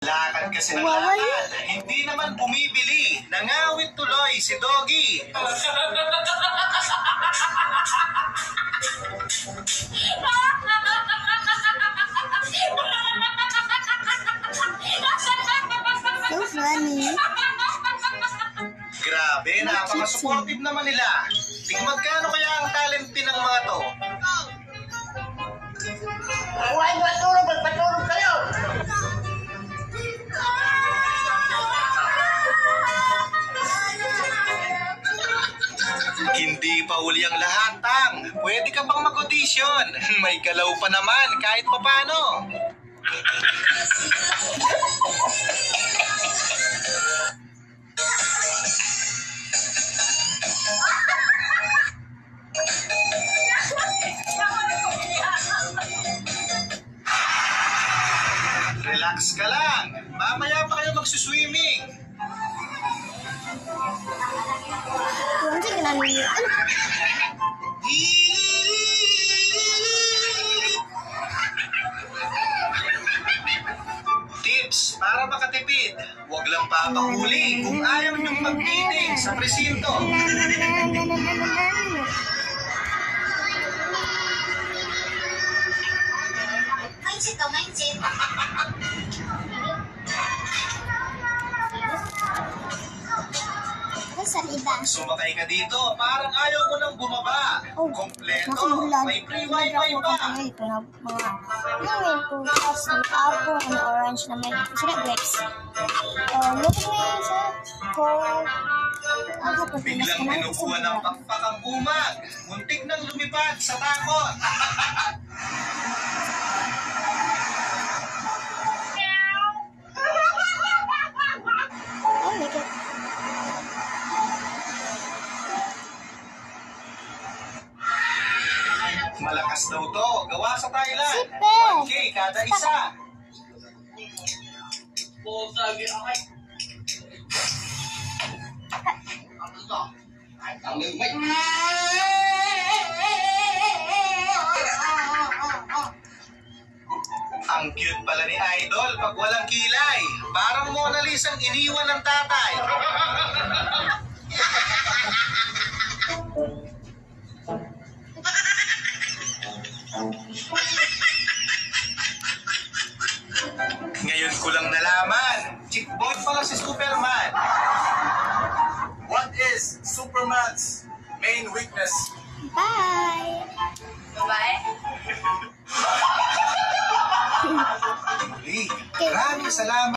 Lakad kasi ng lakad, hindi naman bumibili. Nangawit tuloy si Doggy. So funny. Grabe, napaka-supportive naman nila. Magkano kaya ang talent din ng mga to? Huwag matulog, magpatulog kayo! Hindi pa uli ang lahat, Tang. Pwede ka bang mag-audition? May galaw pa naman, kahit papano. Relax ka lang. Mamaya pa kayo magsuswimming. Hindi ka namin yun. Tips para makatipid. Huwag lang papahuli kung ayaw niyong mag-meeting sa presinto. Mindset to, mindset. Salida. Sumakay ka dito, parang ayaw mo nang bumaba. Kompleto, may free wifi pa. Ngayon po, tapos nag-apple, ano orange na may sila grapes. Look mo yun sa Biglang tinukuha ng pakpakang umag. Muntik nang lumipad sa takot. Oh my God. Malakas daw to. Gawa sa Thailand. Sipe. 1K kada isa. Ang cute pala ni Idol pag walang kilay. Parang Mona Lisa ang iniwan ng tatay. Ngayon ko lang nalaman, chick boy pala si Superman. What is Superman's main weakness? Bye. Bye-bye. Maraming salamat.